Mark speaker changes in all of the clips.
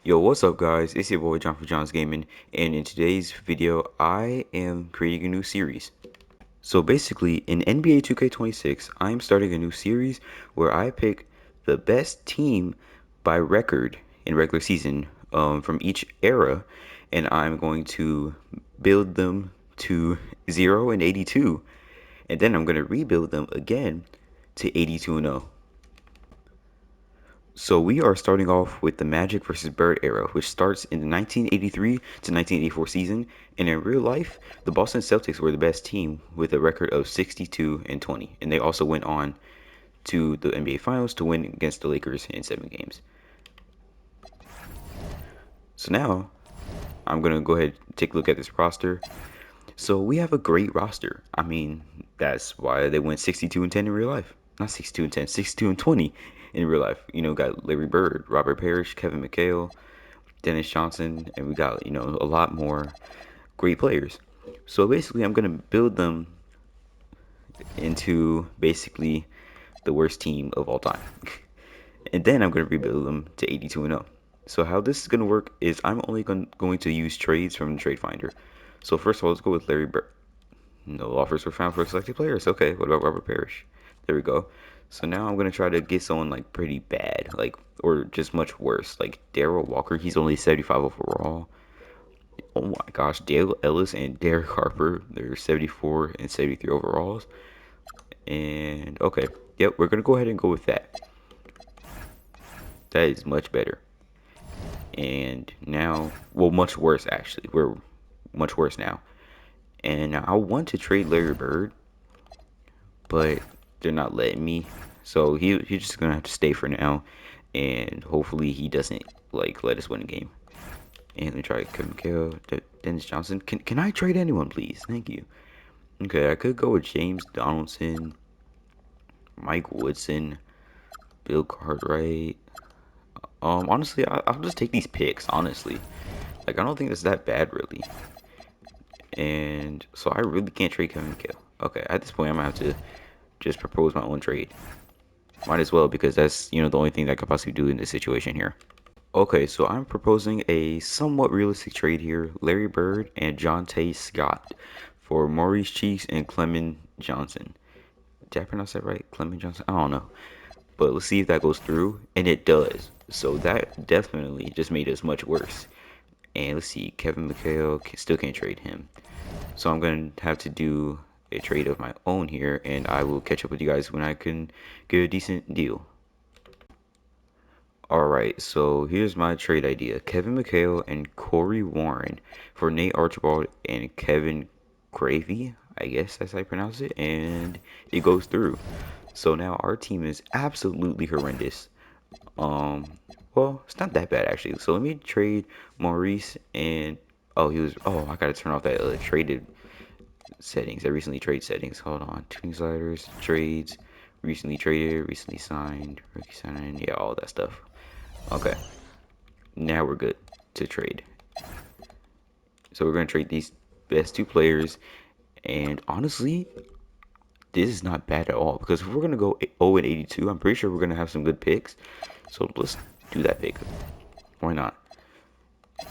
Speaker 1: Yo, what's up guys? It's your boy John for John's Gaming, and in today's video I am creating a new series. So basically in NBA 2K26 I'm starting a new series where I pick the best team by record in regular season from each era, and I'm going to build them to 0 and 82, and then I'm going to rebuild them again to 82 and 0. So we are starting off with the Magic versus Bird era, which starts in the 1983 to 1984 season. And in real life, the Boston Celtics were the best team with a record of 62 and 20. And they also went on to the NBA Finals to win against the Lakers in 7 games. So now I'm gonna go ahead and take a look at this roster. So we have a great roster. I mean, that's why they went 62 and 10 in real life. Not 62 and 10, 62 and 20 in real life. Got Larry Bird, Robert Parrish, Kevin McHale, Dennis Johnson, and we got, a lot more great players. So basically, I'm going to build them into basically the worst team of all time. And then I'm going to rebuild them to 82 and 0. So how this is going to work is I'm only going to use trades from the trade finder. So first of all, let's go with Larry Bird. No offers were found for selected players. Okay, what about Robert Parrish? There we go. So now I'm gonna try to get someone like pretty bad, like or just much worse, like Darrell Walker. He's only 75 overall. Oh my gosh, Dale Ellis and Derek Harper. They're 74 and 73 overalls. And okay, yep, we're gonna go ahead and go with that. That is much better. And now, well, much worse actually. We're much worse now. And I want to trade Larry Bird, but they're not letting me. So he's just gonna have to stay for now, and hopefully he doesn't like let us win a game. And let me try Kevin McHale, Dennis Johnson. Can I trade anyone, please? Thank you. Okay, I could go with James Donaldson, Mike Woodson, Bill Cartwright. Honestly, I'll just take these picks. Honestly, like I don't think it's that bad really. And so I really can't trade Kevin McHale. Okay, at this point I'm gonna have to just propose my own trade. Might as well because that's the only thing that I could possibly do in this situation here. Okay, so I'm proposing a somewhat realistic trade here: Larry Bird and John Tay Scott for Maurice Cheeks and Clement Johnson. Did I pronounce that right? Clement Johnson? I don't know. But let's see if that goes through. And it does. So that definitely just made us much worse. And let's see, Kevin McHale still can't trade him. So I'm going to have to do a trade of my own here, and I will catch up with you guys when I can get a decent deal. Alright, so here's my trade idea. Kevin McHale and Corey Warren for Nate Archibald and Kevin Gravy. I guess that's how you pronounce it. And it goes through. So now our team is absolutely horrendous. Well, it's not that bad actually. So let me trade Maurice and I gotta turn off that traded settings. That recently trade settings. Hold on. Tuning sliders, trades, recently traded, recently signed, rookie signing, yeah, all that stuff. Okay, now we're good to trade. So we're gonna trade these best two players, and honestly, this is not bad at all because if we're gonna go 0 and 82, I'm pretty sure we're gonna have some good picks. So let's do that pick. Why not?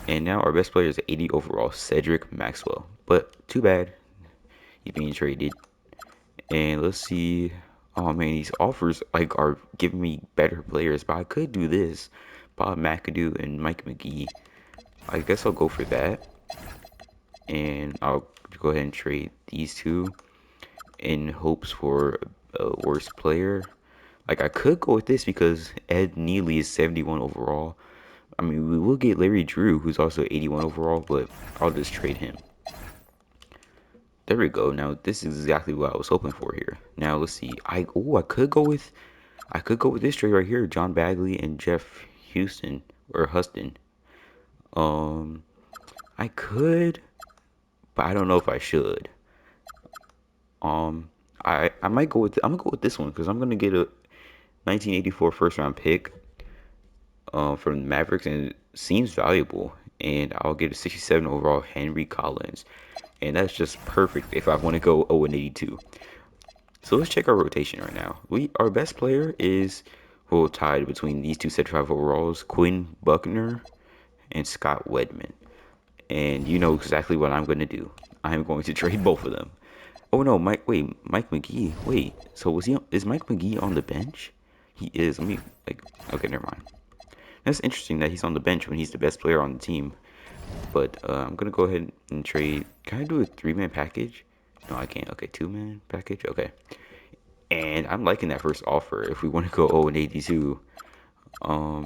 Speaker 1: And now our best player is 80 overall, Cedric Maxwell. But too bad, he's being traded. And let's see. Oh man, these offers like are giving me better players, but I could do this. Bob McAdoo and Mike McGee. I guess I'll go for that. And I'll go ahead and trade these two in hopes for a worse player. Like I could go with this because Ed Neely is 71 overall. I mean, we will get Larry Drew, who's also 81 overall, but I'll just trade him. There we go. Now this is exactly what I was hoping for here. Now let's see. I could go with this trade right here, John Bagley and Jeff Houston or Huston. Um, I could, but I don't know if I should. Um, I might go with I'm gonna go with this one because I'm gonna get a 1984 first round pick from the Mavericks, and it seems valuable. And I'll get a 67 overall Henry Collins, and that's just perfect if I want to go 0 and 82. So let's check our rotation right now. Our best player is tied between these two 75 overalls, Quinn Buckner and Scott Wedman. And you know exactly what I'm going to do. I am going to trade both of them. Oh no, Mike McGee. Wait, so is Mike McGee on the bench? He is. Let me, okay, never mind. That's interesting that he's on the bench when he's the best player on the team. But I'm going to go ahead and trade. Can I do a 3-man package? No, I can't. Okay, 2-man package? Okay. And I'm liking that first offer if we want to go 0 and 82. Um,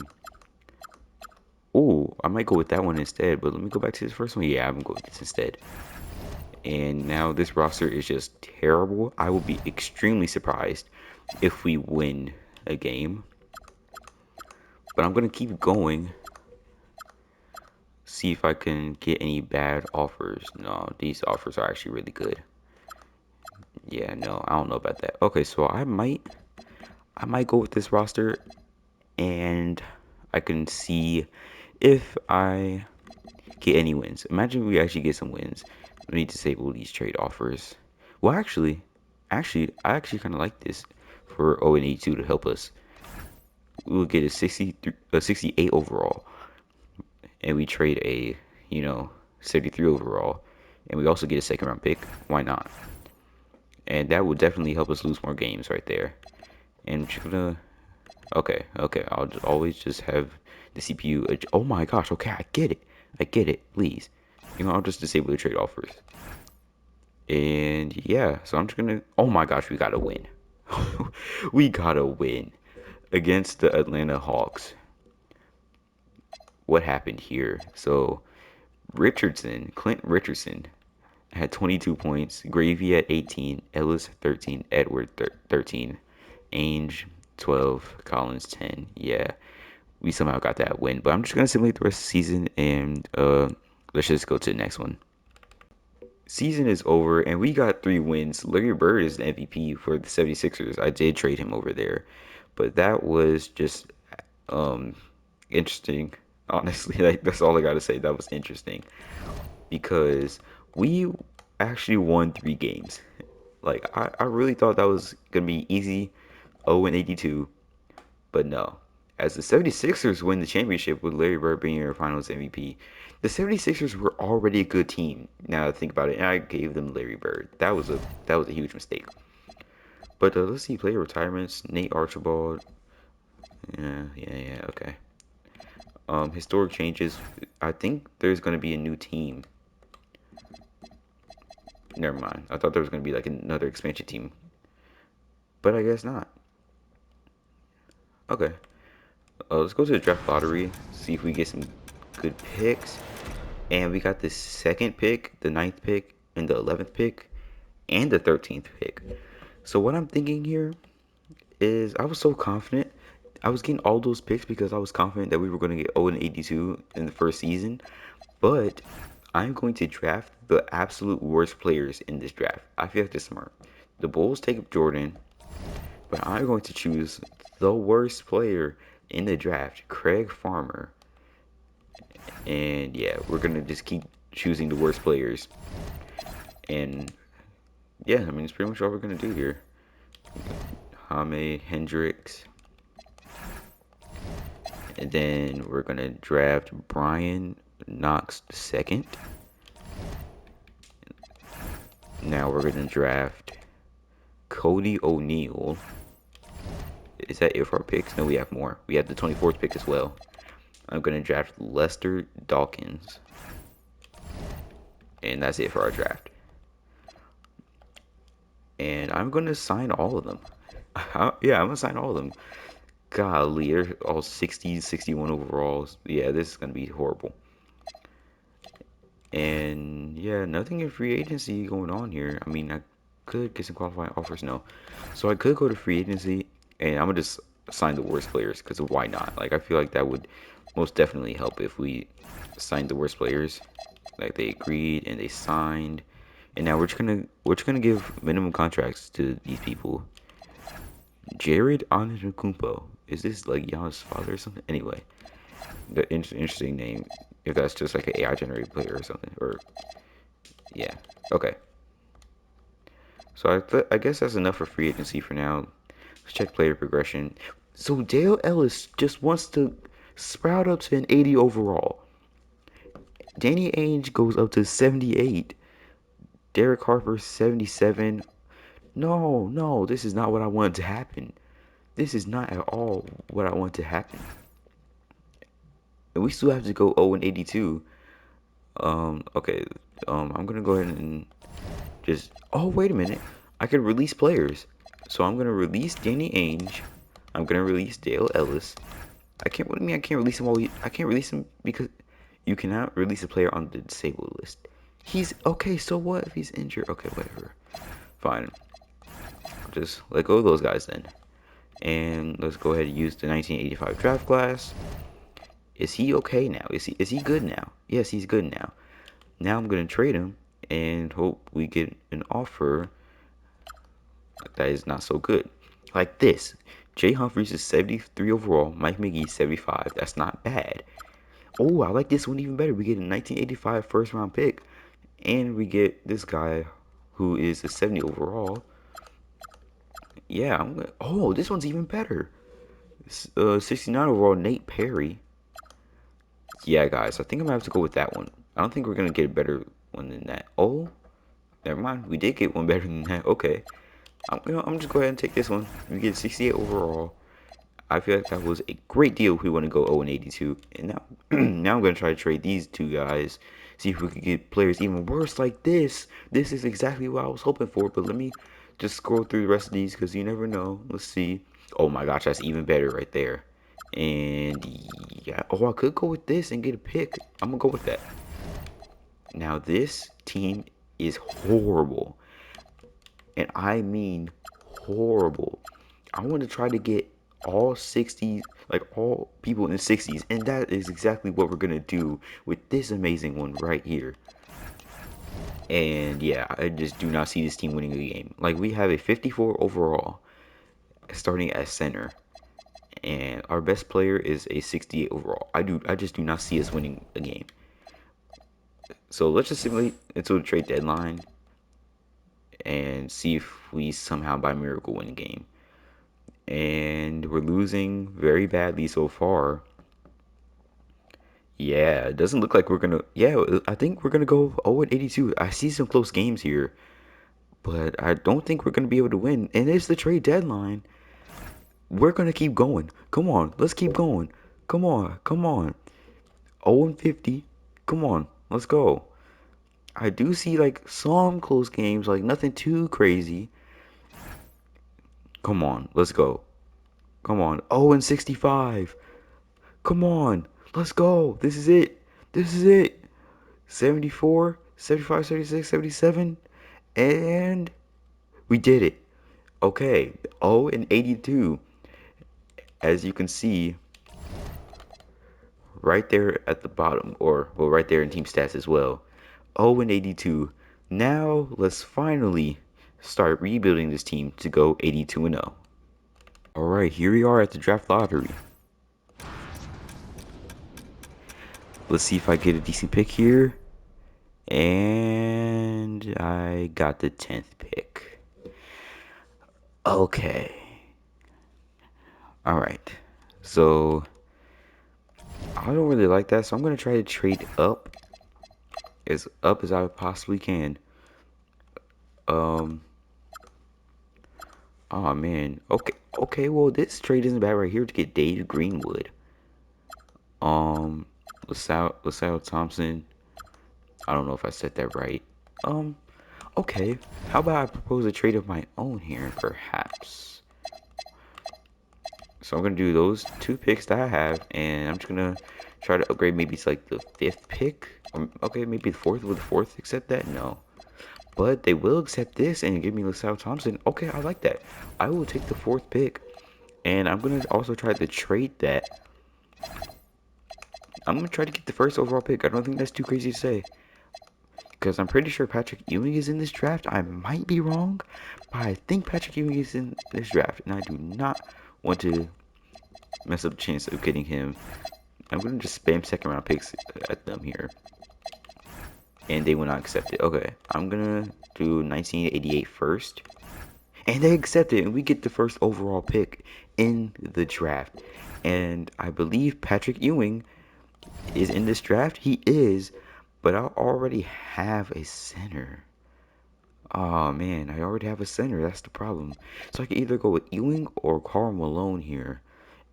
Speaker 1: oh, I might go with that one instead, but let me go back to this first one. Yeah, I'm going to go with this instead. And now this roster is just terrible. I will be extremely surprised if we win a game. But I'm going to keep going. See if I can get any bad offers. No, these offers are actually really good. Yeah, no, I don't know about that. Okay, so I might go with this roster and I can see if I get any wins. Imagine we actually get some wins. We need to disable these trade offers. Well, I actually kind of like this for 0 and 82 to help us. We'll get a 68 overall, and we trade a, 73 overall, and we also get a second round pick. Why not? And that would definitely help us lose more games right there. And we're gonna, okay, I'll always just have the CPU. Oh my gosh, okay, I get it. Please, I'll just disable the trade offers. And yeah, so I'm just gonna. Oh my gosh, we gotta win. We gotta win against the Atlanta Hawks. What happened here? So Clint Richardson had 22 points, Gravy at 18, Ellis 13, Edward 13, Ainge 12, Collins 10. Yeah, we somehow got that win. But I'm just gonna simulate the rest of the season and let's just go to the next one. Season is over and we got 3 wins. Larry Bird is the MVP for the 76ers. I did trade him over there. But that was just um interesting. Honestly, like that's all I gotta say. That was interesting because we actually won 3 games. Like I really thought that was gonna be easy, 0 and 82, but no. As the 76ers win the championship with Larry Bird being your finals MVP, the 76ers were already a good team. Now I think about it, and I gave them Larry Bird. That was a huge mistake. But let's see player retirements. Nate Archibald. Yeah, okay. Historic changes. I think there's gonna be a new team. Never mind. I thought there was gonna be like another expansion team, but I guess not. Okay. Let's go to the draft lottery. See if we get some good picks. And we got the second pick, the ninth pick, and the 11th pick, and the 13th pick. So what I'm thinking here is I was so confident. I was getting all those picks because I was confident that we were going to get 0 and 82 in the first season. But I'm going to draft the absolute worst players in this draft. I feel like this smart. The Bulls take up Jordan, but I'm going to choose the worst player in the draft, Craig Farmer. And yeah, we're going to just keep choosing the worst players. And yeah, I mean, it's pretty much all we're going to do here. Jaime Hendricks. And then we're going to draft Brian Knox II. Now we're going to draft Cody O'Neal. Is that it for our picks? No, we have more. We have the 24th pick as well. I'm going to draft Lester Dawkins. And that's it for our draft. And I'm going to sign all of them. Yeah, I'm going to sign all of them. Golly, they're all 60, 61 overalls. Yeah, this is going to be horrible. And yeah, nothing in free agency going on here. I mean, I could get some qualifying offers, no. So I could go to free agency, and I'm going to just sign the worst players, because why not? Like, I feel like that would most definitely help if we signed the worst players. Like, they agreed, and they signed. And now we're just gonna give minimum contracts to these people. Jared Antetokounmpo. Is this like Giannis' father or something? Anyway, the interesting name. If that's just like an AI generated player or something, or yeah, okay. So I guess that's enough for free agency for now. Let's check player progression. So Dale Ellis just wants to sprout up to an 80 overall. Danny Ainge goes up to 78. Derek Harper 77. No, no, this is not what I wanted to happen. This is not at all what I want to happen. And we still have to go 0 and 82. Okay. I'm gonna go ahead and just. Oh, wait a minute. I can release players. So I'm gonna release Danny Ainge. I'm gonna release Dale Ellis. I can't. What do you mean I can't release him? I can't release him because you cannot release a player on the disabled list. He's okay. So what if he's injured? Okay, whatever. Fine. Just let go of those guys then. And let's go ahead and use the 1985 draft class. Is he okay now? Is he good now? Yes, he's good now. Now I'm gonna trade him and hope we get an offer that is not so good. Like this. Jay Humphries is 73 overall. Mike McGee 75. That's not bad. Oh, I like this one even better. We get a 1985 first round pick, and we get this guy who is a 70 overall. Yeah, oh, this one's even better. 69 overall Nate Perry. Yeah, guys, I think I'm gonna have to go with that one. I don't think we're gonna get a better one than that. Oh, never mind. We did get one better than that. Okay, I'm just go ahead and take this one. We get 68 overall. I feel like that was a great deal if we want to go 0 and 82. And now, now I'm gonna try to trade these two guys. See if we can get players even worse like this. This is exactly what I was hoping for. But let me just scroll through the rest of these because you never know. Let's see. Oh my gosh, that's even better right there. And yeah, oh, I could go with this and get a pick. I'm gonna go with that. Now this team is horrible, and I mean horrible. I want to try to get all 60s, like all people in the 60s, and that is exactly what we're gonna do with this amazing one right here. And yeah, I just do not see this team winning the game. Like we have a 54 overall starting at center, and our best player is a 68 overall. I just do not see us winning a game. So let's just simulate until the trade deadline and see if we somehow by miracle win a game. And we're losing very badly so far. Yeah, it doesn't look like we're gonna. Yeah, I think we're gonna go 0 and 82. I see some close games here, but I don't think we're gonna be able to win. And it's the trade deadline. We're gonna keep going. Come on, let's keep going. Come on, come on. 0 and 50. Come on, let's go. I do see like some close games, like nothing too crazy. Come on, let's go. Come on. 0 and 65. Come on. Let's go. This is it. This is it. 74, 75, 76, 77. And we did it. Okay. 0 and 82. As you can see right there at the bottom, or well, right there in team stats as well. 0 and 82. Now let's finally start rebuilding this team to go 82 and 0. All right, here we are at the draft lottery. Let's see if I get a decent pick here. And I got the 10th pick. Okay. All right. So I don't really like that, so I'm going to try to trade as up as I possibly can. Oh man. Okay. Okay, well this trade isn't bad right here to get Dave Greenwood. Um LaSalle Thompson. I don't know if I said that right. Um okay. How about I propose a trade of my own here, perhaps? So I'm gonna do those two picks that I have, and I'm just gonna try to upgrade maybe it's like the 5th pick. Okay, maybe the 4th. Will the 4th accept that? No. But they will accept this and give me LaSalle Thompson. Okay, I like that. I will take the 4th pick. And I'm gonna also try to trade that. I'm gonna try to get the 1st overall pick. I don't think that's too crazy to say. Because I'm pretty sure Patrick Ewing is in this draft. I might be wrong, but I think Patrick Ewing is in this draft. And I do not want to mess up the chance of getting him. I'm gonna just spam 2nd round picks at them here. And they will not accept it. Okay, I'm gonna do 1988 first. And they accept it, and we get the 1st overall pick in the draft. And I believe Patrick Ewing is in this draft. He is. But I already have a center. Oh man, I already have a center. That's the problem. So I can either go with Ewing or Karl Malone here.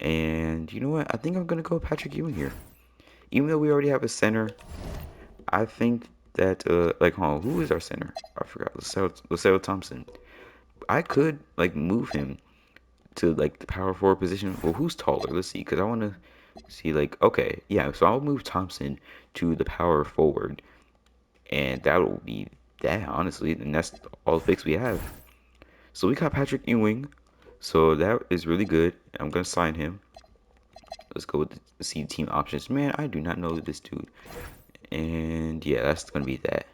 Speaker 1: And you know what? I think I'm gonna go with Patrick Ewing here. Even though we already have a center, I think that like, who is our center? I forgot. Lasell Thompson. I could like move him to like the power forward position. Well, who's taller? Let's see, because I want to see like, okay, yeah. So I'll move Thompson to the power forward, and that will be that honestly, and that's all the picks we have. So we got Patrick Ewing, so that is really good. I'm gonna sign him. Let's go with the see team options. Man, I do not know this dude, and yeah, that's gonna be that.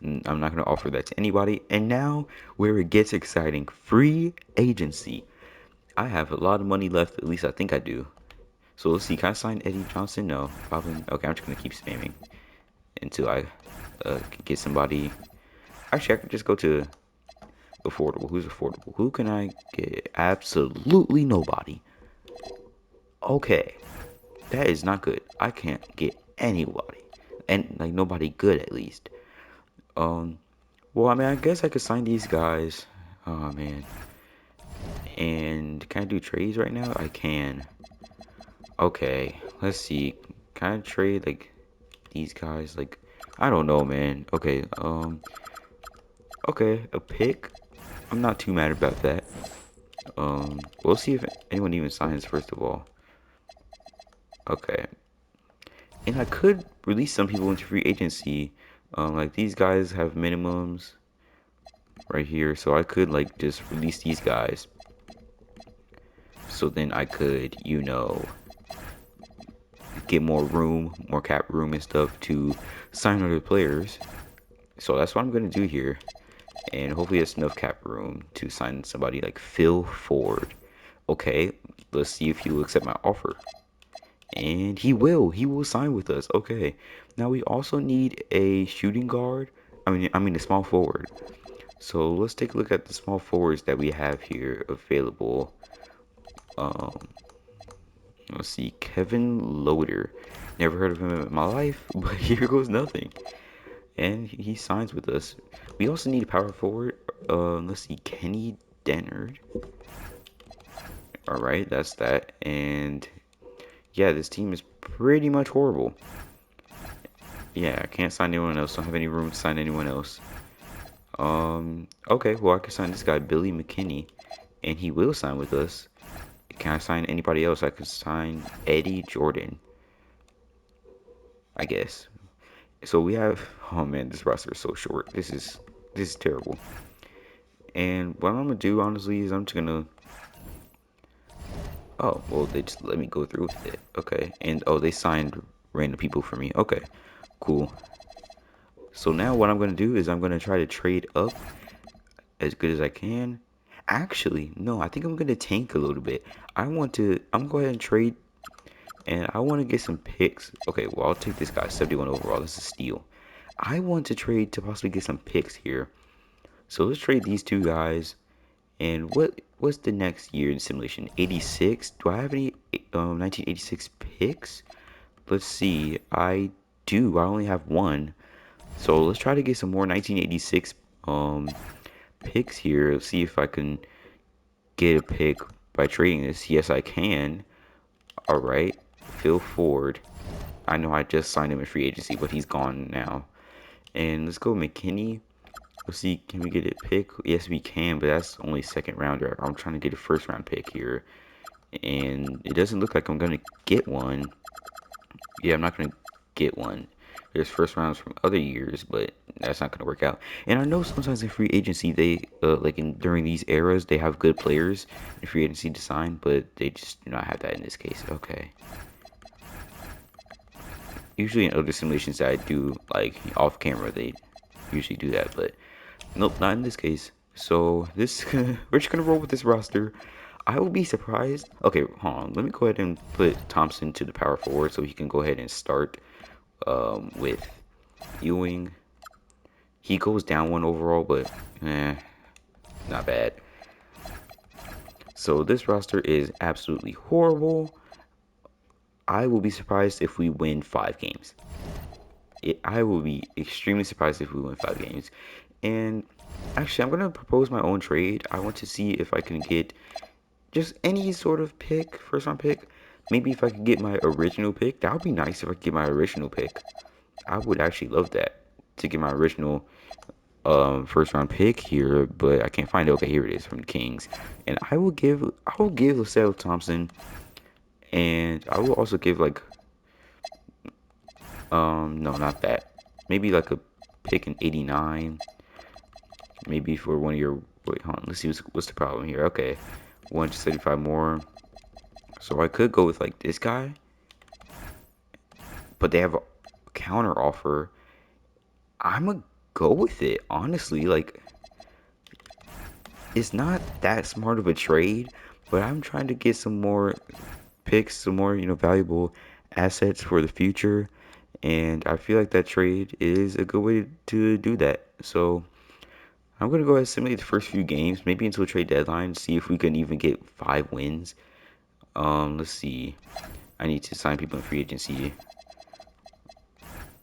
Speaker 1: I'm not gonna offer that to anybody. And now, where it gets exciting, free agency. I have a lot of money left. At least I think I do. So let's see. Can I sign Eddie Johnson? No, probably. Okay, I'm just gonna keep spamming until I can get somebody. Actually, I could just go to affordable. Who's affordable? Who can I get? Absolutely nobody. Okay, that is not good. I can't get anybody, and like nobody good at least. Um, well, I mean, I guess I could sign these guys. Oh man, and can I do trades right now? I can. Okay, let's see. Can I trade like these guys? Like, I don't know, man. Okay, okay, a pick. I'm not too mad about that. We'll see if anyone even signs first of all. Okay, and I could release some people into free agency. Like these guys have minimums right here, so I could like just release these guys. So then I could, get more room, more cap room and stuff to sign other players. So that's what I'm gonna do here, and hopefully it's enough cap room to sign somebody like Phil Ford. Okay, let's see if he will accept my offer. And he will. He will sign with us. Okay. Now we also need a shooting guard. I mean a small forward. So let's take a look at the small forwards that we have here available. Um, let's see, Kevin Loader. Never heard of him in my life, but here goes nothing. And he signs with us. We also need a power forward. Let's see, Kenny Dennard. All right, that's that. And yeah, this team is pretty much horrible. Yeah, I can't sign anyone else. Don't have any room to sign anyone else. Okay, well I can sign this guy Billy McKinney, and he will sign with us. Can I sign anybody else? I could sign Eddie Jordan, I guess. So we have. Oh man, this roster is so short. This is terrible. And what I'm gonna do honestly is I'm just gonna. Oh well, they just let me go through with it. Okay, and oh they signed random people for me. Okay, cool. So now what I'm gonna do is I'm gonna try to trade up as good as I can. Actually, no, I think I'm gonna tank a little bit. I'm gonna go ahead and trade, and I want to get some picks. Okay, well, I'll take this guy, 71 overall. This is a steal. I want to trade to possibly get some picks here. So let's trade these two guys. And what's the next year in simulation? 86? Do I have any 1986 picks? Let's see. I do. I only have one. So let's try to get some more 1986 picks here. Let's see if I can get a pick by trading this. Yes, I can. All right. Phil Ford. I know I just signed him in free agency, but he's gone now. And let's go McKinney. Let's see, can we get a pick? Yes, we can, but that's only second rounder. I'm trying to get a first round pick here. And it doesn't look like I'm going to get one. Yeah, I'm not going to get one. There's first rounds from other years, but that's not going to work out. And I know sometimes in free agency, they, during these eras, they have good players in free agency to sign, but they just do not have that in this case. Okay. Usually in other simulations that I do, like off camera, they usually do that, but nope, not in this case. So we're just gonna roll with this roster. I will be surprised. Okay, hold on. Let me go ahead and put Thompson to the power forward so he can go ahead and start with Ewing. He goes down one overall, but not bad. So this roster is absolutely horrible. I will be surprised if we win 5 games. I will be extremely surprised if we win 5 games. And actually, I'm gonna propose my own trade. I want to see if I can get just any sort of pick, first round pick. Maybe if I could get my original pick, that would be nice if I could get my original pick. I would actually love that to get my original first round pick here, but I can't find it. Okay, here it is from the Kings. And I will give LaSalle Thompson, and I will also give like no, not that. Maybe like a pick in 89. Maybe for one of your wait, hold on, let's see what's the problem here. Okay. 175 more. So I could go with like this guy, but they have a counter offer. I'ma go with it, honestly. Like it's not that smart of a trade, but I'm trying to get some more picks, some more, valuable assets for the future. And I feel like that trade is a good way to do that. So I'm gonna go ahead and simulate the first few games, maybe until trade deadline, see if we can even get 5 wins. Let's see. I need to sign people in free agency.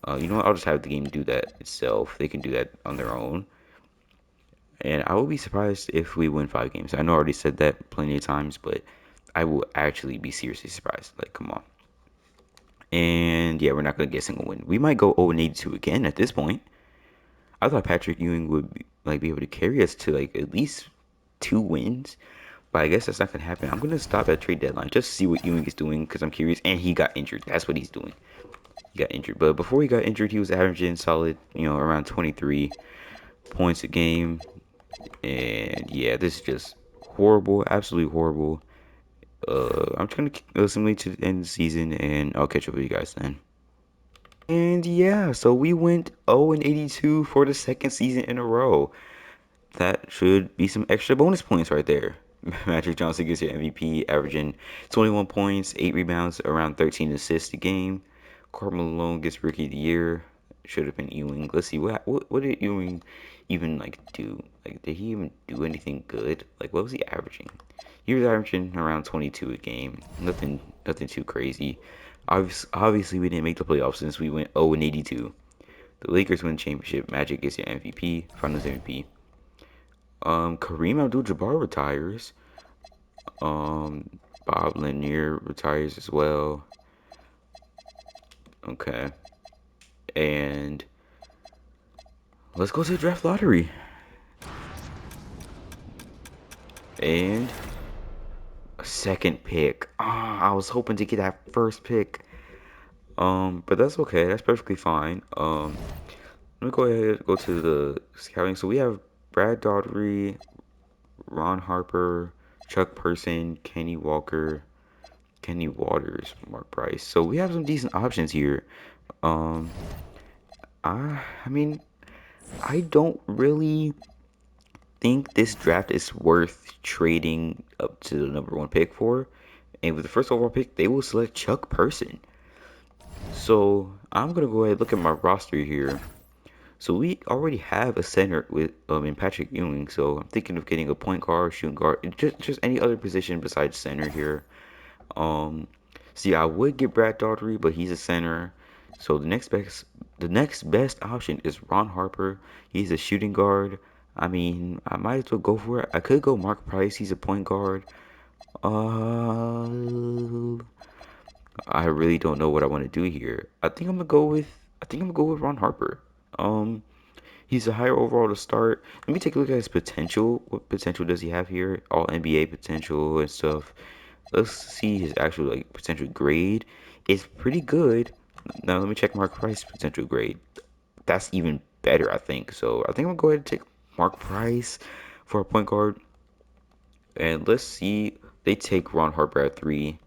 Speaker 1: You know what? I'll just have the game do that itself. They can do that on their own. And I will be surprised if we win 5 games. I know I already said that plenty of times, but I will actually be seriously surprised. Like, come on. And yeah, we're not gonna get a single win. We might go 0-82 again at this point. I thought Patrick Ewing would be able to carry us to like at least 2 wins, but I guess that's not gonna happen. I'm gonna stop at trade deadline just to see what Ewing is doing because I'm curious. And he got injured. That's what he's doing. He got injured, but before he got injured, he was averaging solid, around 23 points a game. And yeah, this is just horrible, absolutely horrible. I'm trying to simulate to the end of the season, and I'll catch up with you guys then. And yeah, so we went 0-82 for the second season in a row. That should be some extra bonus points right there. Magic Johnson gets your MVP, averaging 21 points, 8 rebounds, around 13 assists a game. Carmelo Malone gets Rookie of the Year. Should have been Ewing. Let's see what did Ewing even like do? Like, did he even do anything good? Like, what was he averaging? He was averaging around 22 a game. Nothing too crazy. Obviously, we didn't make the playoffs since we went 0-82. The Lakers win the championship. Magic gets your MVP, Finals MVP. Kareem Abdul-Jabbar retires. Bob Lanier retires as well. Okay, and let's go to the draft lottery. And a second pick. I was hoping to get that first pick. But that's okay. That's perfectly fine. Let me go ahead and go to the scouting. So we have Brad Daugherty, Ron Harper, Chuck Person, Kenny Walker, Kenny Waters, Mark Price. So we have some decent options here. Um, I mean, I don't really think this draft is worth trading up to the number one pick for. And with the first overall pick, they will select Chuck Person. So I'm gonna go ahead and look at my roster here. So we already have a center with in Patrick Ewing. So I'm thinking of getting a point guard, shooting guard, just any other position besides center here. Um, See, I would get Brad Daugherty, but he's a center. So the next best option is Ron Harper. He's a shooting guard. I mean, I might as well go for it. I could go Mark Price. He's a point guard. Uh, I really don't know what I want to do here. I think I'm gonna go with Ron Harper. Um, he's a higher overall to start. Let me take a look at his potential. What potential does he have here? All NBA potential and stuff. Let's see his actual like potential grade. It's pretty good. Now let me check Mark Price's potential grade. That's even better, I think. So I think I'm gonna go ahead and take Mark Price for a point guard. And let's see. They take Ron Harper at 3.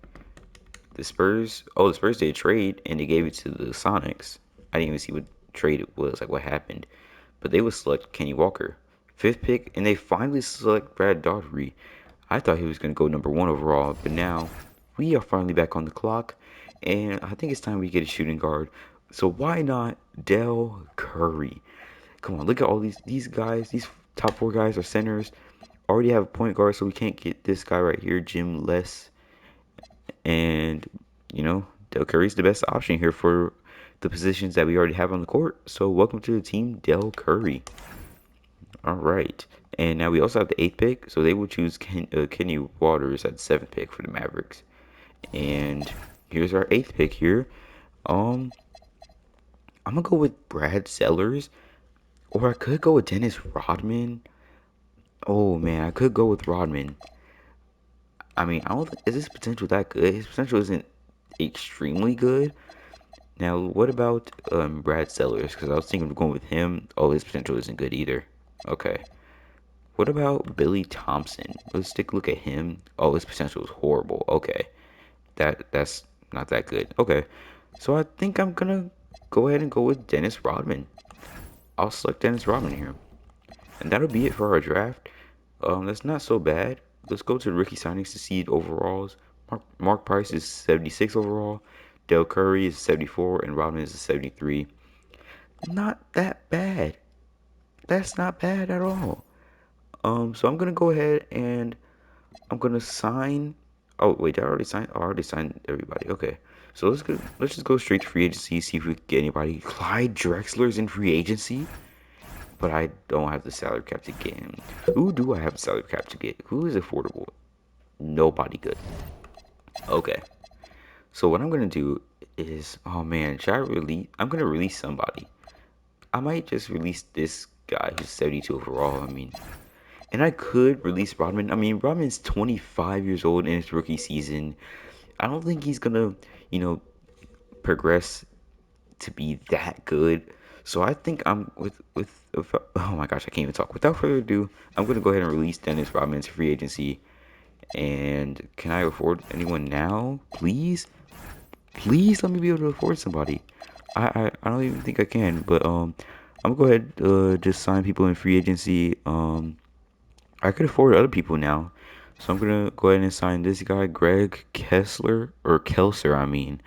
Speaker 1: The Spurs did a trade and they gave it to the Sonics. I didn't even see what trade it was, like what happened. But they would select Kenny Walker. Fifth pick, and they finally select Brad Daugherty. I thought he was going to go number one overall, but now we are finally back on the clock, and I think it's time we get a shooting guard. So why not Dell Curry? Come on, look at all these guys. These top 4 guys are centers. Already have a point guard, so we can't get this guy right here, Jim Less. And Dell Curry's the best option here for the positions that we already have on the court. So welcome to the team, Del Curry. All right. And now we also have the eighth pick, so they will choose Kenny Waters at the seventh pick for the Mavericks. And here's our eighth pick here. Um, I'm gonna go with Brad Sellers, or I could go with Dennis Rodman. Oh man, I could go with Rodman. I mean, I don't think is his potential that good. His potential isn't extremely good. Now, what about Brad Sellers? Because I was thinking of going with him. Oh, his potential isn't good either. Okay. What about Billy Thompson? Let's take a look at him. Oh, his potential is horrible. Okay. That's not that good. Okay. So I think I'm gonna go ahead and go with Dennis Rodman. I'll select Dennis Rodman here. And that'll be it for our draft. That's not so bad. Let's go to rookie signings to see overalls. Mark Price is 76 overall. Del Curry is 74 and Rodman is 73. Not that bad. That's not bad at all. So I'm gonna go ahead and I'm gonna sign. Oh wait, did I already signed. Oh, I already signed everybody. Okay, so let's go. Let's just go straight to free agency. See if we can get anybody. Clyde Drexler's in free agency, but I don't have the salary cap to get him. Who do I have the salary cap to get? Who is affordable? Nobody good. Okay, so what I'm gonna do is, oh man, should I release? I'm gonna release somebody. I might just release this guy who's 72 overall. I mean, and I could release Rodman. I mean, Rodman's 25 years old in his rookie season. I don't think he's gonna, you know, progress to be that good. So I think I'm with oh my gosh, I can't even talk. Without further ado, I'm gonna go ahead and release Dennis Rodman to free agency. And can I afford anyone now? Please, please let me be able to afford somebody. I don't even think I can, but I'm gonna go ahead just sign people in free agency. I could afford other people now. So I'm gonna go ahead and sign this guy, Greg Kessler or Kelser, I mean.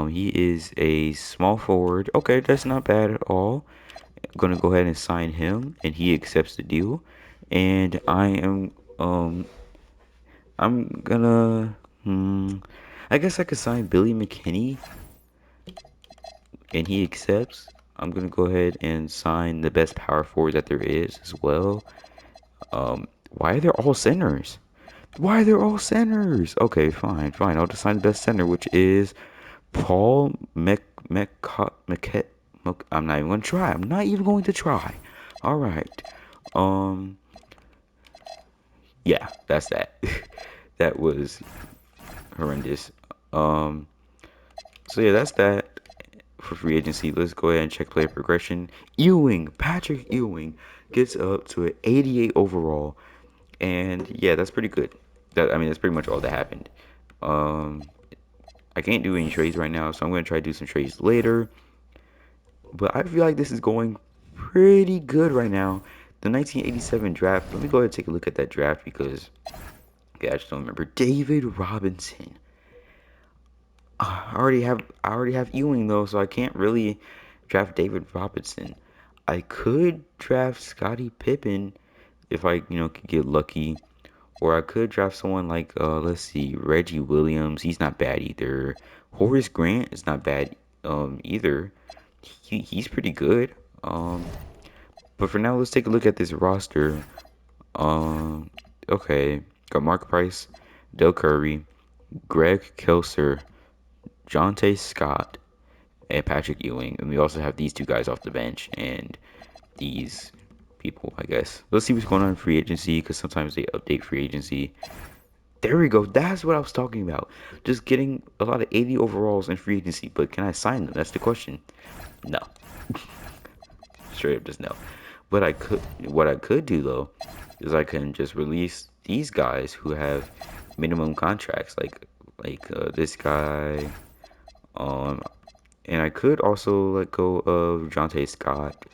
Speaker 1: He is a small forward. Okay, that's not bad at all. I'm gonna go ahead and sign him, and he accepts the deal. And I'm gonna I guess I could sign Billy McKinney, and he accepts. I'm gonna go ahead and sign the best power forward that there is as well. Why are they all centers? Why are they all centers? Okay, fine, fine. I'll just sign the best center, which is Paul McKet. I'm not even gonna try. I'm not even going to try. All right. Um. Yeah, that's that. That was horrendous. Um. So yeah, that's that for free agency. Let's go ahead and check player progression. Patrick Ewing gets up to an 88 overall, and yeah, that's pretty good. I mean, that's pretty much all that happened. Um. I can't do any trades right now, so I'm gonna try to do some trades later. But I feel like this is going pretty good right now. The 1987 draft. Let me go ahead and take a look at that draft because okay, I just don't remember. David Robinson. I already have Ewing though, so I can't really draft David Robinson. I could draft Scottie Pippen if I could get lucky, or I could draft someone like let's see, Reggie Williams. He's not bad either. Horace Grant is not bad either. He's pretty good. But for now, let's take a look at this roster. Um, okay, got Mark Price, Del Curry, Greg Kelser, Jonte Scott, and Patrick Ewing, and we also have these two guys off the bench and these people, I guess. Let's see what's going on in free agency because sometimes they update free agency. There we go. That's what I was talking about. Just getting a lot of 80 overalls in free agency, but can I sign them? That's the question. No. Straight up just no. What I could do though is I can just release these guys who have minimum contracts like this guy um and I could also let go of Jonte Scott,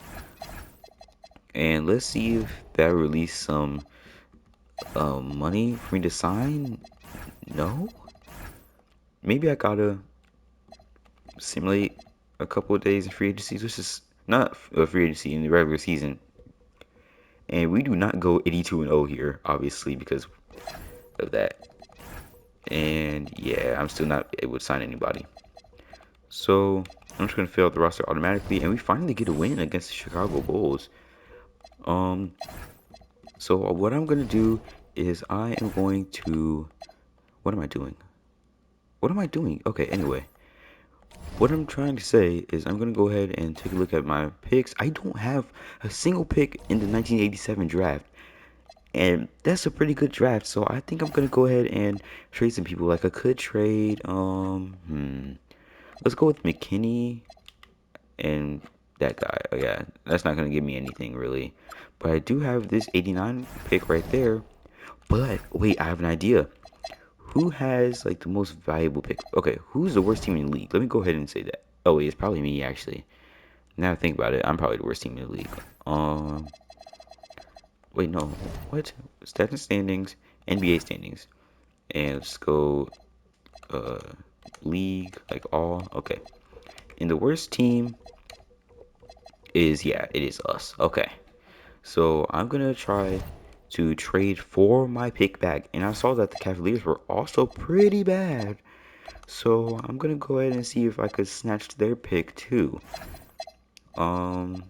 Speaker 1: and let's see if that release some money for me to sign. No, maybe I gotta simulate a couple of days in free agency, which is not a free agency in the regular season. And we do not go 82-0 here, obviously, because of that. And yeah, I'm still not able to sign anybody. So I'm just gonna fill out the roster automatically, and we finally get a win against the Chicago Bulls. Um, so what I'm gonna do is I am going to. What am I doing? What am I doing? Okay, anyway. What I'm trying to say is I'm going to go ahead and take a look at my picks. I don't have a single pick in the 1987 draft. And that's a pretty good draft. So I think I'm going to go ahead and trade some people. Like I could trade, let's go with McKinney and that guy. Oh, yeah, that's not going to give me anything really. But I do have this 89 pick right there. But wait, I have an idea. Who has like the most valuable pick? Okay, who's the worst team in the league? Let me go ahead and say that. Oh wait, it's probably me actually. Now I think about it, I'm probably the worst team in the league. Um, wait, no, what? Stats and standings, NBA standings, and let's go uh league like all. Okay, and the worst team is it is us. Okay, so I'm gonna try to trade for my pick back, and I saw that the Cavaliers were also pretty bad. So I'm gonna go ahead and see if I could snatch their pick too. Um,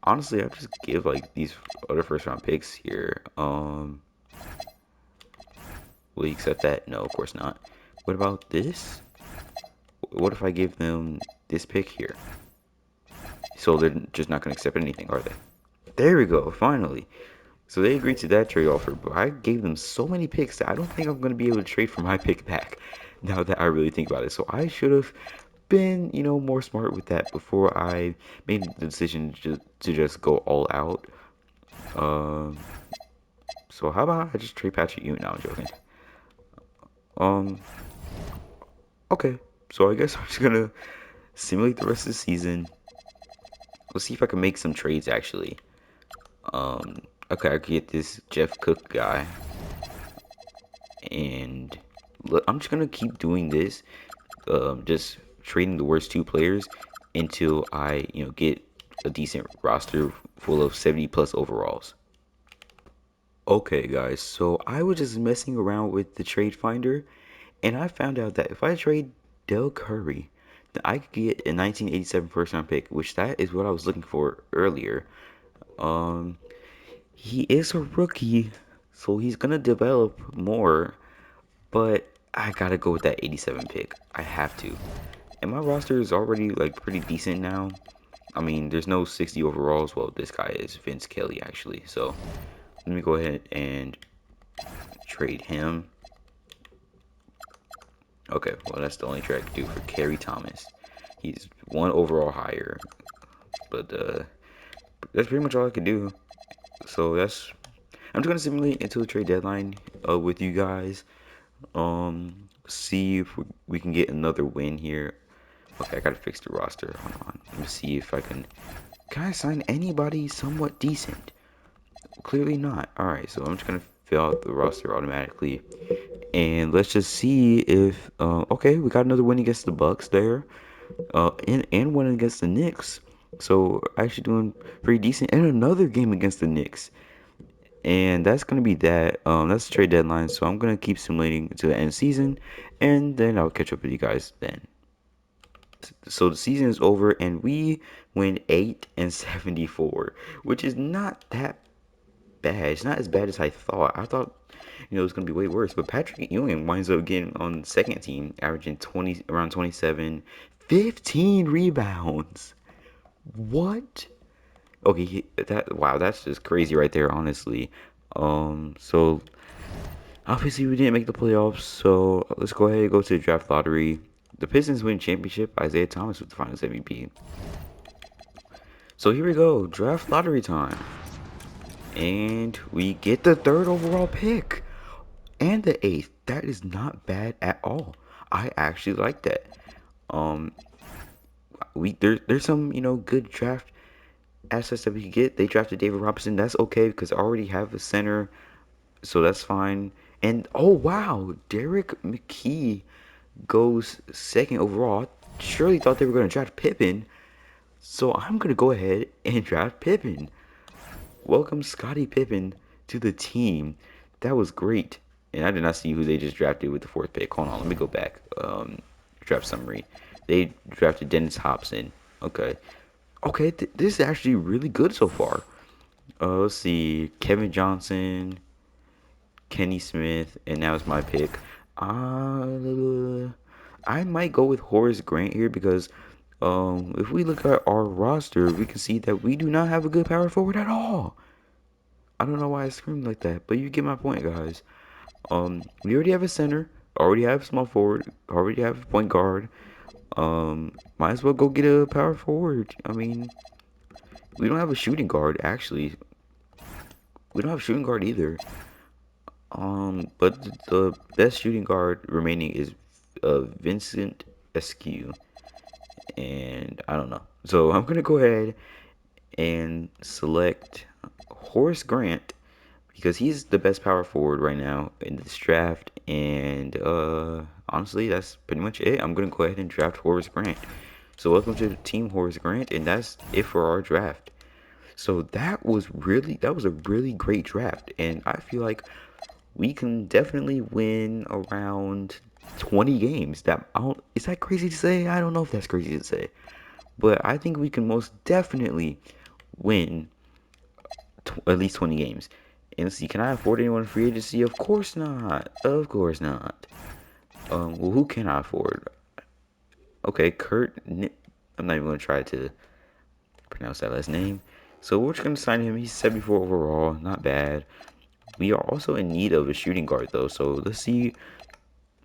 Speaker 1: honestly, I'll just give like these other first round picks here. Will you accept that? No, of course not. What about this? What if I give them this pick here? So they're just not gonna accept anything, are they? There we go, finally. So they agreed to that trade offer, but I gave them so many picks that I don't think I'm gonna be able to trade for my pick back. Now that I really think about it, so I should have been, more smart with that before I made the decision to just go all out. Um, so how about I just trade Patrick Ewing? Now I'm joking. Um, okay. So I guess I'm just gonna simulate the rest of the season. Let's see if I can make some trades actually. Okay, I could get this Jeff Cook guy, and look, I'm just gonna keep doing this. Just trading the worst two players until I, get a decent roster full of 70 plus overalls. Okay, guys, so I was just messing around with the trade finder, and I found out that if I trade Del Curry, then I could get a 1987 first round pick, which that is what I was looking for earlier. Um, he is a rookie, so he's gonna develop more, but I gotta go with that 87 pick. I have to. And my roster is already like pretty decent now. I mean, there's no 60 overalls. Well, this guy is Vince Kelly actually. So let me go ahead and trade him. Okay, well that's the only trade I can do for Kerry Thomas. He's one overall higher, but that's pretty much all I can do. So I'm just gonna simulate until the trade deadline with you guys. See if we can get another win here. Okay, I gotta fix the roster. Hold on. Let me see if I can. Can I sign anybody somewhat decent? Clearly not. Alright, so I'm just gonna fill out the roster automatically. And let's just see if okay, we got another win against the Bucks there. And one against the Knicks. So actually doing pretty decent. And another game against the Knicks. And that's gonna be that. That's the trade deadline. So I'm gonna keep simulating to the end of the season, and then I'll catch up with you guys then. So the season is over, and we win 8-74, which is not that bad. It's not as bad as I thought. I thought, it was gonna be way worse. But Patrick Ewing winds up getting on the second team, averaging around 27, 15 rebounds. What? Okay, wow, that's just crazy right there, honestly. So obviously we didn't make the playoffs, so let's go ahead and go to the draft lottery. The Pistons win championship. Isaiah Thomas with the Finals MVP. So here we go, draft lottery time, and we get the third overall pick and the eighth. That is not bad at all. I actually like that. Um, there's some good draft assets that we could get. They drafted David Robinson. That's okay because I already have a center, so that's fine. And oh wow, Derek McKee goes second overall. I surely thought they were going to draft Pippen, so I'm going to go ahead and draft Pippen. Welcome Scottie Pippen to the team. That was great. And I did not see who they just drafted with the fourth pick. Hold on, let me go back. Draft summary. They drafted Dennis Hobson. Okay. Okay, this is actually really good so far. Let's see. Kevin Johnson, Kenny Smith, and now it's my pick. I might go with Horace Grant here because if we look at our roster, we can see that we do not have a good power forward at all. I don't know why I screamed like that, but you get my point, guys. We already have a center, already have a small forward, already have a point guard. Might as well go get a power forward. I mean, we don't have a shooting guard actually. We don't have a shooting guard either. But the best shooting guard remaining is Vincent Eskew, and I don't know. So I'm gonna go ahead and select Horace Grant because he's the best power forward right now in this draft. And honestly, that's pretty much it. I'm gonna go ahead and draft Horace Grant. So welcome to the team, Horace Grant, and that's it for our draft. So that was a really great draft, and I feel like we can definitely win around 20 games. Is that crazy to say? I don't know if that's crazy to say, but I think we can most definitely win at least 20 games. And let's see, can I afford anyone in free agency? Of course not. Of course not. Well, who can I afford? Okay, I'm not even gonna try to pronounce that last name. So we're just gonna sign him. He's 74 overall, not bad. We are also in need of a shooting guard though, so let's see.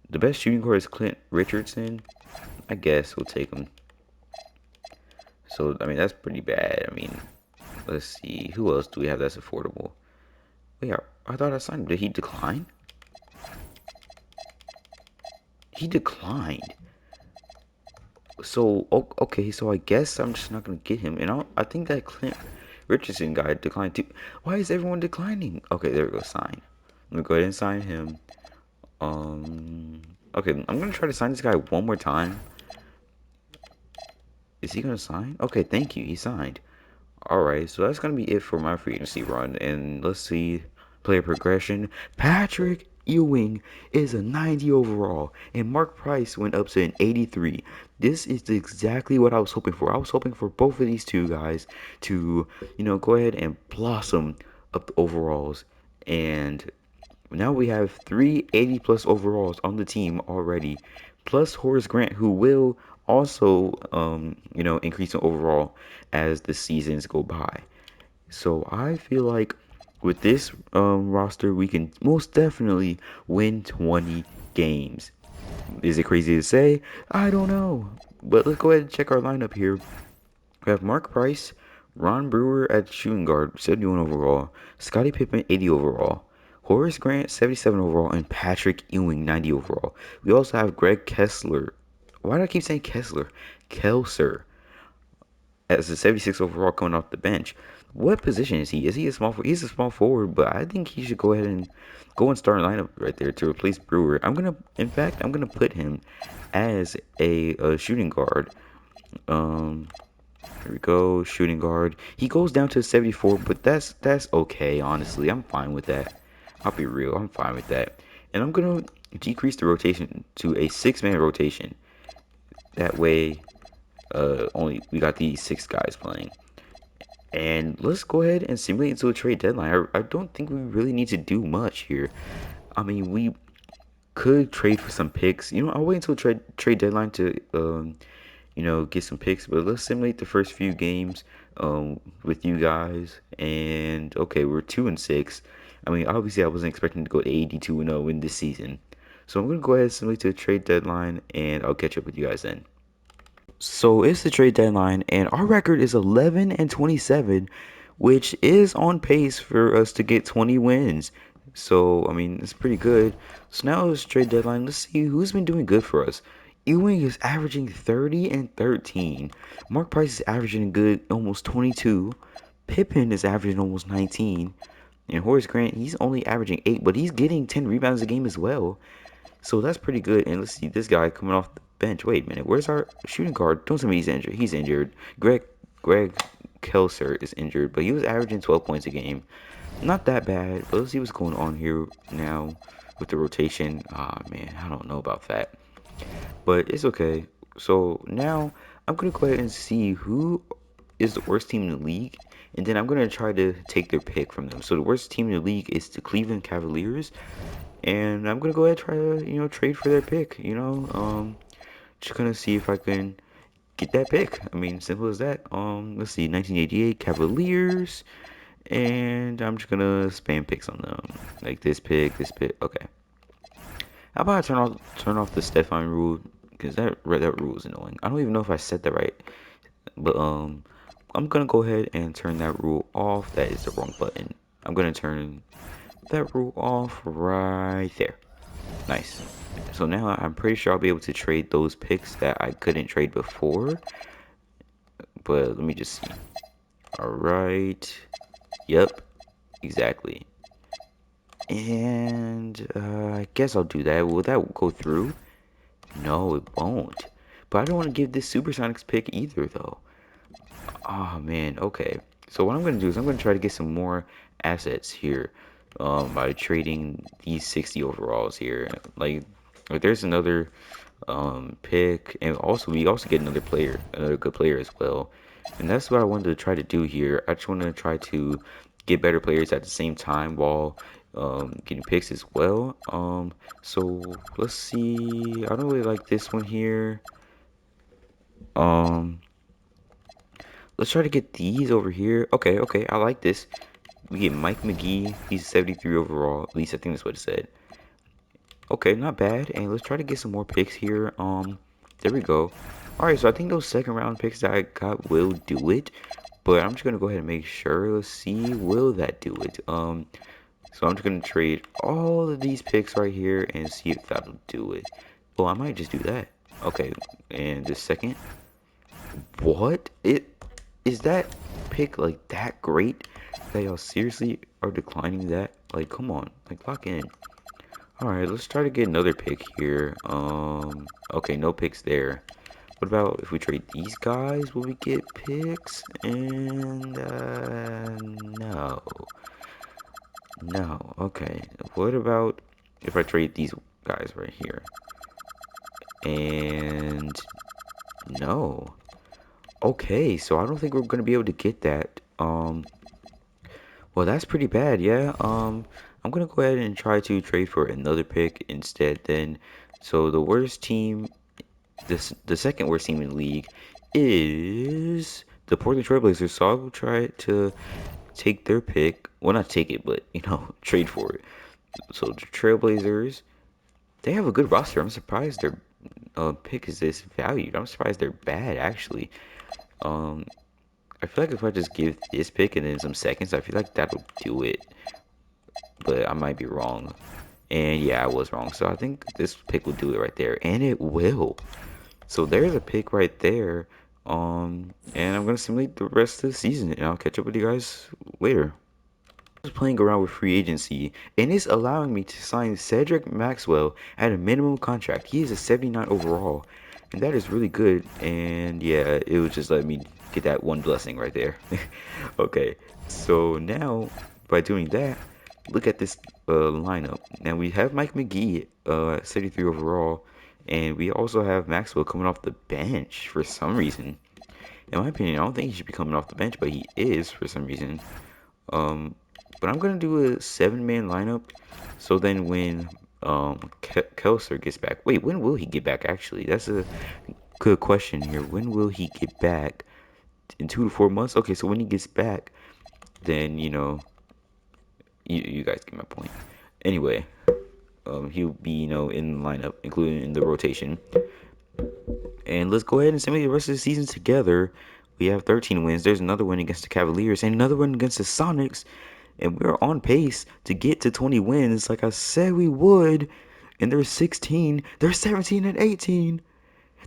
Speaker 1: The best shooting guard is Clint Richardson. I guess we'll take him. So I mean that's pretty bad. I mean, let's see. Who else do we have that's affordable? Wait, I thought I signed him. Did he decline? He declined. So okay, so I guess I'm just not gonna get him. And I think that Clint Richardson guy declined too. Why is everyone declining? Okay, there we go. Sign. Let me go ahead and sign him. Okay, I'm gonna try to sign this guy one more time. Is he gonna sign? Okay, thank you. He signed. Alright, so that's gonna be it for my free agency run. And let's see player progression. Patrick Ewing is a 90 overall, and Mark Price went up to an 83. This is exactly what I was hoping for. I was hoping for both of these two guys to, go ahead and blossom up the overalls. And now we have three 80 plus overalls on the team already, plus Horace Grant, who will also, increase in overall as the seasons go by. So I feel like with this roster, we can most definitely win 20 games. Is it crazy to say? I don't know. But let's go ahead and check our lineup here. We have Mark Price, Ron Brewer at shooting guard, 71 overall, Scottie Pippen, 80 overall, Horace Grant, 77 overall, and Patrick Ewing, 90 overall. We also have Greg Kessler. Why do I keep saying Kessler? Kelser as a 76 overall coming off the bench. What position is he? Is he a small forward? He's a small forward, but I think he should go ahead and go and start a lineup right there to replace Brewer. In fact, I'm gonna put him as a shooting guard. Here we go, shooting guard. He goes down to 74, but that's okay. Honestly, I'm fine with that. I'll be real, I'm fine with that. And I'm gonna decrease the rotation to a 6-man rotation. That way, only we got these 6 guys playing. And let's go ahead and simulate into a trade deadline. I don't think we really need to do much here. I mean, we could trade for some picks. I'll wait until trade deadline to get some picks. But let's simulate the first few games with you guys. And okay, we're 2-6. I mean, obviously, I wasn't expecting to go to 82-0 in this season. So I'm gonna go ahead and simulate to the trade deadline, and I'll catch up with you guys then. So it's the trade deadline, and our record is 11-27, which is on pace for us to get 20 wins. So I mean, it's pretty good. So now it's trade deadline. Let's see who's been doing good for us. Ewing is averaging 30 and 13. Mark Price is averaging good, almost 22. Pippen is averaging almost 19. And Horace Grant, he's only averaging 8, but he's getting 10 rebounds a game as well. So that's pretty good. And let's see, this guy coming off the bench. Wait a minute, where's our shooting guard? Don't tell me he's injured. He's injured. Greg Kelser is injured, but he was averaging 12 points a game. Not that bad, but let's see what's going on here now with the rotation. Ah, man, I don't know about that. But it's okay. So now I'm gonna go ahead and see who is the worst team in the league, and then I'm gonna try to take their pick from them. So the worst team in the league is the Cleveland Cavaliers, and I'm gonna go ahead and try to trade for their pick. Just gonna see if I can get that pick. I mean, simple as that. Let's see, 1988 Cavaliers, and I'm just gonna spam picks on them, like this pick, this pick. Okay. How about I turn off the Stefan rule? Because that rule is annoying. I don't even know if I said that right. But I'm gonna go ahead and turn that rule off. That is the wrong button. I'm gonna turn that rule off right there. Nice. So now I'm pretty sure I'll be able to trade those picks that I couldn't trade before. But let me just see. Alright. Yep. Exactly. And I guess I'll do that. Will that go through? No, it won't. But I don't want to give this Supersonics pick either, though. Oh man, okay. So what I'm gonna do is I'm gonna try to get some more assets here, by trading these 60 overalls here. Like there's another pick, and also we also get another player, another good player as well. And that's what I wanted to try to do here. I just want to try to get better players at the same time while getting picks as well. So let's see. I don't really like this one here. Um, let's try to get these over here. Okay, okay, I like this. We get Mike McGee. He's 73 overall. At least I think that's what it said. Okay, not bad. And let's try to get some more picks here. There we go. Alright, so I think those second round picks that I got will do it. But I'm just gonna go ahead and make sure. Let's see, will that do it? So I'm just gonna trade all of these picks right here and see if that'll do it. Well, I might just do that. Okay, and the second. What? Is that pick like that great that y'all seriously are declining that? Like, come on, like lock in. All right, let's try to get another pick here. Okay, no picks there. What about if we trade these guys? Will we get picks? And no, no. Okay, what about if I trade these guys right here? And no. Okay, so I don't think we're gonna be able to get that. Well, that's pretty bad, yeah. I'm gonna go ahead and try to trade for another pick instead then. So the worst team, the second worst team in the league is the Portland Trailblazers. So I will try to take their pick. Well, not take it, but trade for it. So the Trailblazers, they have a good roster. I'm surprised their pick is this valued. I'm surprised they're bad actually. Um, I feel like if I just give this pick and then some seconds, I feel like that'll do it. But I might be wrong. And yeah, I was wrong. So I think this pick will do it right there. And it will. So there's a pick right there. And I'm gonna simulate the rest of the season, and I'll catch up with you guys later. I was playing around with free agency, and it's allowing me to sign Cedric Maxwell at a minimum contract. He is a 79 overall, and that is really good. And yeah, it was just let me get that one blessing right there. Okay, so now by doing that, look at this lineup. Now we have Mike McGee, 73 overall, and we also have Maxwell coming off the bench for some reason. In my opinion, I don't think he should be coming off the bench, but he is for some reason. Um, but I'm gonna do a 7-man lineup. So then when Kelser gets back, wait, when will he get back? Actually, that's a good question here. When will he get back? In 2 to 4 months? Okay, so when he gets back, then you guys get my point. Anyway, he'll be in the lineup, including in the rotation. And let's go ahead and simulate the rest of the season together. We have 13 wins. There's another win against the Cavaliers and another win against the Sonics. And we're on pace to get to 20 wins like I said we would. And there's 16, there's 17 and 18.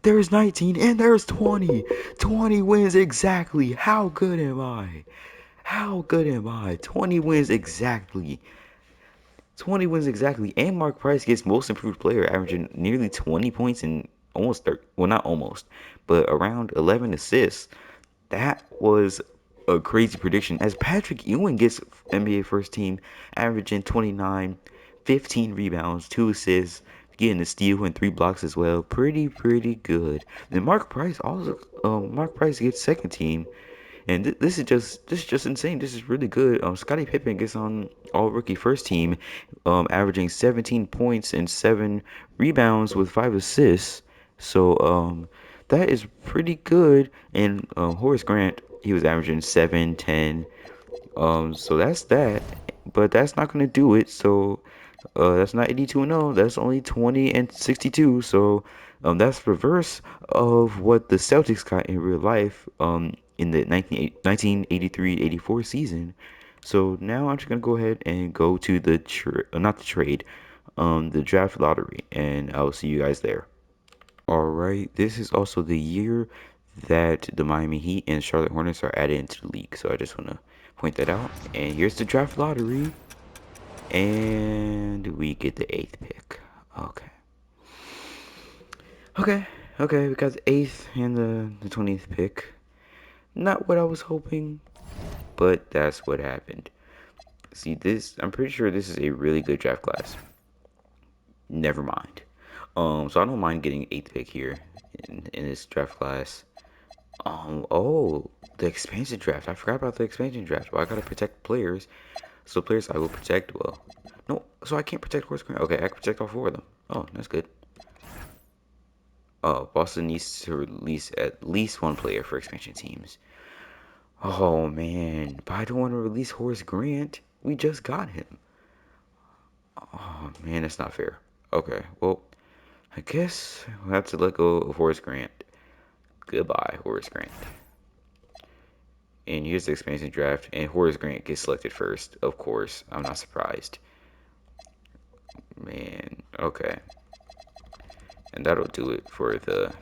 Speaker 1: There's 19 and there's 20. 20 wins exactly. How good am I? How good am I? 20 wins exactly. 20 wins exactly. And Mark Price gets most improved player, averaging nearly 20 points and almost 30. Well, not almost, but around 11 assists. That was a crazy prediction. As Patrick Ewing gets NBA first team, averaging 29, 15 rebounds, 2 assists, getting a steal and 3 blocks as well. Pretty good. Then Mark Price also, Mark Price gets second team, and this is just insane. This is really good. Scottie Pippen gets on all rookie first team, averaging 17 points and 7 rebounds with 5 assists. So that is pretty good. And Horace Grant, he was averaging 7, 10. So that's that. But that's not gonna do it. So that's not 82 and 0. That's only 20 and 62. So that's reverse of what the Celtics got in real life in the 1983-84 season. So now I'm just gonna go ahead and go to the not the trade, the draft lottery, and I'll see you guys there. All right, this is also the year that the Miami Heat and Charlotte Hornets are added into the league. So I just want to point that out. And here's the draft lottery. And we get the eighth pick. Okay. Okay, we got the eighth and the 20th pick. Not what I was hoping, but that's what happened. See this, I'm pretty sure this is a really good draft class. Never mind. So I don't mind getting eighth pick here in this draft class. Oh, the expansion draft. I forgot about the expansion draft. Well, I gotta protect players. So players I will protect. Well, no. So I can't protect Horace Grant. Okay, I can protect all 4 of them. Oh, that's good. Oh, Boston needs to release at least 1 player for expansion teams. Oh man, but I don't want to release Horace Grant. We just got him. Oh man, that's not fair. Okay, well, I guess we'll have to let go of Horace Grant. Goodbye, Horace Grant. And here's the expansion draft, and Horace Grant gets selected first. Of course, I'm not surprised. Man, okay. And that'll do it for the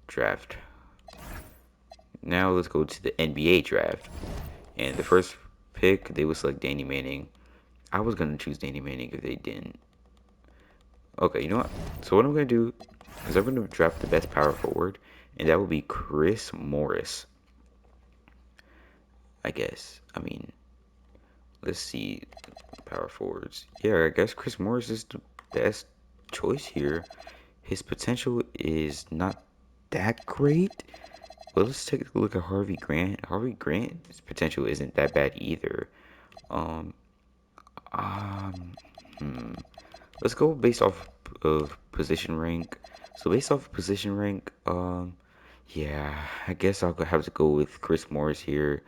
Speaker 1: draft. Now let's go to the NBA draft. And the first pick, they would select Danny Manning. I was gonna choose Danny Manning if they didn't. Okay, you know what? So what I'm gonna do is I'm gonna draft the best power forward, and that would be Chris Morris. I guess. I mean, let's see power forwards. Yeah, I guess Chris Morris is the best choice here. His potential is not that great. But let's take a look at Harvey Grant. Harvey Grant's potential isn't that bad either. Um, um, hmm. Let's go based off of position rank. So based off of position rank, yeah, I guess I'll have to go with Chris Morris here.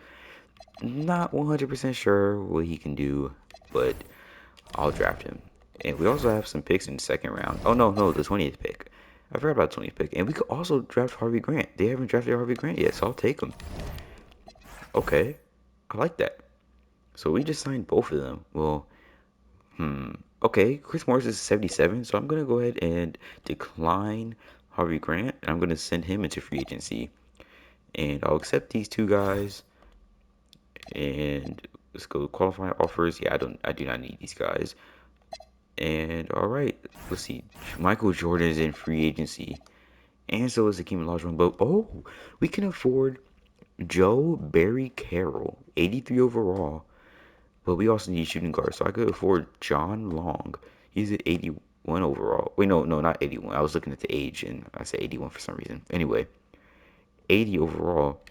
Speaker 1: Not 100% sure what he can do, but I'll draft him. And we also have some picks in the second round. Oh no, the 20th pick. I forgot about the 20th pick. And we could also draft Harvey Grant. They haven't drafted Harvey Grant yet, so I'll take him. Okay, I like that. So we just signed both of them. Well, okay, Chris Morris is 77, so I'm gonna go ahead and decline Harvey Grant, and I'm gonna send him into free agency. And I'll accept these 2 guys, and let's go qualifying offers. Yeah, I do not need these guys. And all right, let's see. Michael Jordan is in free agency, and so is Hakeem Olajuwon. But oh, we can afford Joe Barry Carroll, 83 overall. But we also need shooting guards, so I could afford John Long. He's at 81 overall. Wait, no, not 81. I was looking at the age, and I said 81 for some reason. Anyway, 80 overall.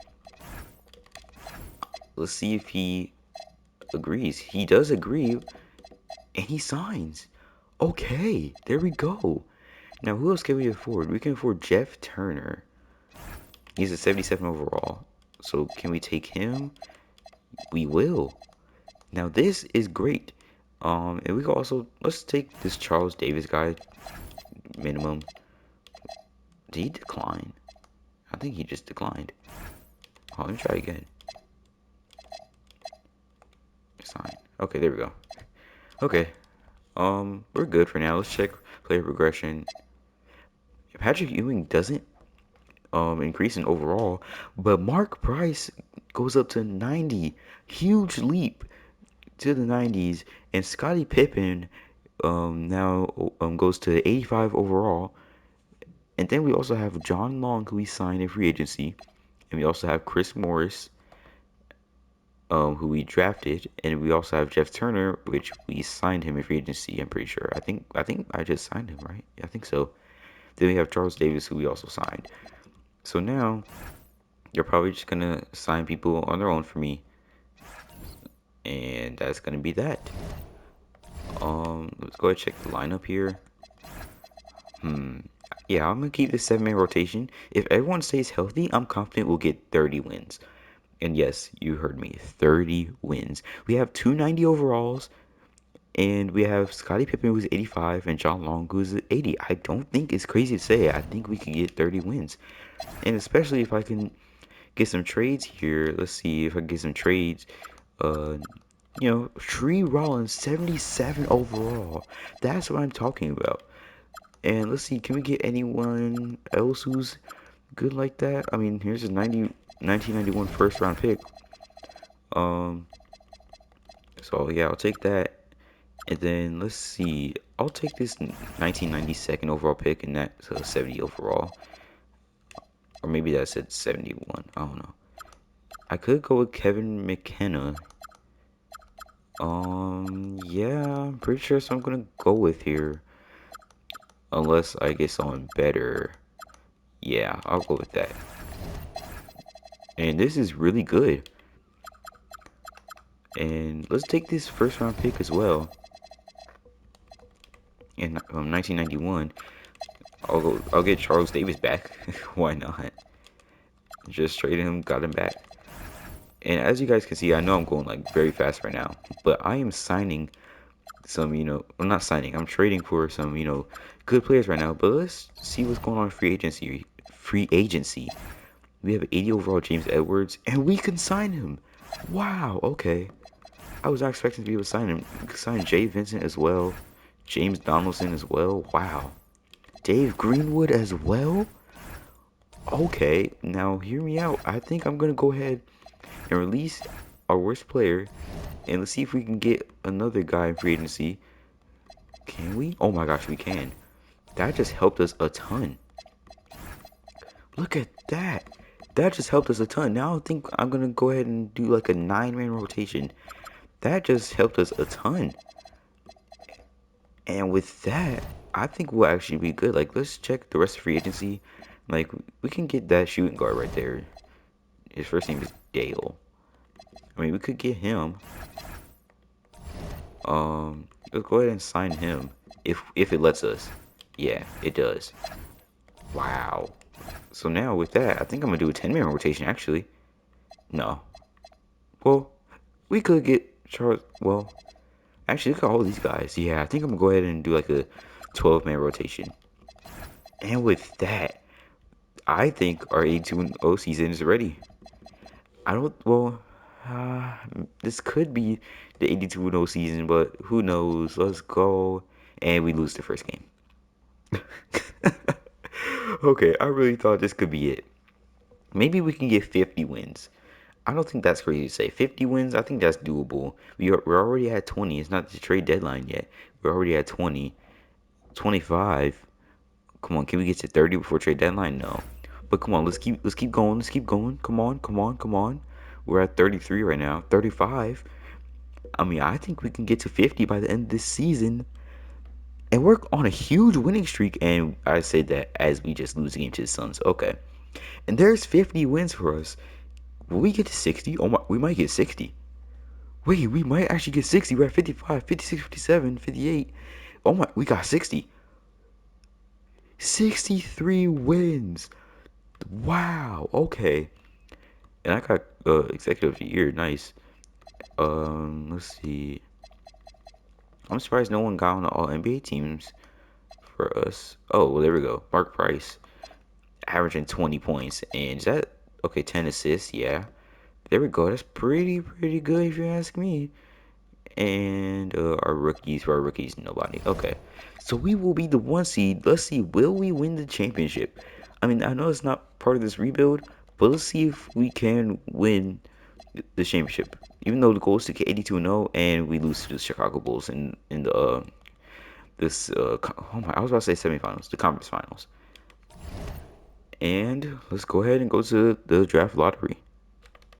Speaker 1: Let's see if he agrees. He does agree, and he signs. Okay, there we go. Now, who else can we afford? We can afford Jeff Turner. He's a 77 overall. So can we take him? We will. Now this is great. And we can also let's take this Charles Davis guy minimum. Did he decline? I think he just declined. Oh, let me try again. Sign. Okay, there we go. Okay. We're good for now. Let's check player progression. Patrick Ewing doesn't increase in overall, but Mark Price goes up to 90. Huge leap to the 90s, and Scottie Pippen now goes to 85 overall. And then we also have John Long, who we signed in free agency, and we also have Chris Morris, who we drafted, and we also have Jeff Turner, which we signed him in free agency. I'm pretty sure. I think I just signed him, right? I think so. Then we have Charles Davis, who we also signed. So now they're probably just gonna sign people on their own for me, and that's gonna be that. Let's go ahead and check the lineup here. Yeah, I'm gonna keep this 7-man rotation. If everyone stays healthy, I'm confident we'll get 30 wins. And yes, you heard me, 30 wins. We have 290 overalls, and we have Scottie Pippen who's 85 and John Long who's 80. I don't think it's crazy to say. I think we could get 30 wins. And especially if I can get some trades here. Let's see if I can get some trades. Uh, Tree Rollins, 77 overall. That's what I'm talking about. And let's see, can we get anyone else who's good like that? I mean, here's a 1991 first round pick. So yeah, I'll take that. And then let's see, I'll take this 1992nd overall pick and that 70 overall. Or maybe that's at 71. I don't know. I could go with Kevin McKenna. Yeah, I'm pretty sure that's what I'm gonna go with here. Unless I get someone better. Yeah, I'll go with that. And this is really good. And let's take this first round pick as well. In 1991, I'll get Charles Davis back. Why not? Just traded him, got him back. And as you guys can see, I know I'm going like very fast right now, but I am signing some, I'm not signing. I'm trading for some, good players right now. But let's see what's going on in free agency. Free agency. We have 80 overall James Edwards, and we can sign him. Wow. Okay. I was not expecting to be able to sign him. We can sign Jay Vincent as well. James Donaldson as well. Wow. Dave Greenwood as well. Okay. Now hear me out. I think I'm gonna go ahead and release our worst player, and let's see if we can get another guy in free agency. Can we? Oh my gosh, we can. That just helped us a ton. Look at that. That just helped us a ton. Now I think I'm gonna go ahead and do like a 9-man rotation. That just helped us a ton. And with that, I think we'll actually be good. Like, let's check the rest of free agency. Like, we can get that shooting guard right there. His first name is Dale. I mean, we could get him. Let's go ahead and sign him if it lets us. Yeah, it does. Wow. So now with that, I think I'm gonna do a 10-man rotation actually. No. Well, we could get Charles. Well, actually, look at all these guys. Yeah, I think I'm gonna go ahead and do like a 12-man rotation. And with that, I think our 82-0 season is ready. I don't. Well, this could be the 82-0 season, but who knows? Let's go. And we lose the first game. Okay, I really thought this could be it. Maybe we can get 50 wins. I don't think that's crazy to say. 50 wins, I think that's doable. We're already at 20. It's not the trade deadline yet. We're already at 20. 25. Come on, can we get to 30 before trade deadline? No. But come on, let's keep going. Let's keep going. Come on, come on, come on. We're at 33 right now. 35. I mean, I think we can get to 50 by the end of this season. And we're on a huge winning streak, and I say that as we just lose a game to the Suns. Okay. And there's 50 wins for us. Will we get to 60? Oh my, we might get 60. Wait, we might actually get 60. We're at 55, 56, 57, 58. Oh my, we got 60. 63 wins. Wow. Okay. And I got executive of the year. Nice. Let's see. I'm surprised no one got on the All NBA teams for us. Oh, well, there we go. Mark Price, averaging 20 points, and is that okay? 10 assists. Yeah. There we go. That's pretty good if you ask me. And for our rookies, nobody. Okay. So we will be the 1 seed. Let's see, will we win the championship? I mean, I know it's not part of this rebuild, but let's see if we can win the championship. Even though the goal is to get 82-0, and we lose to the Chicago Bulls in the oh my, I was about to say semifinals, the conference finals. And let's go ahead and go to the draft lottery.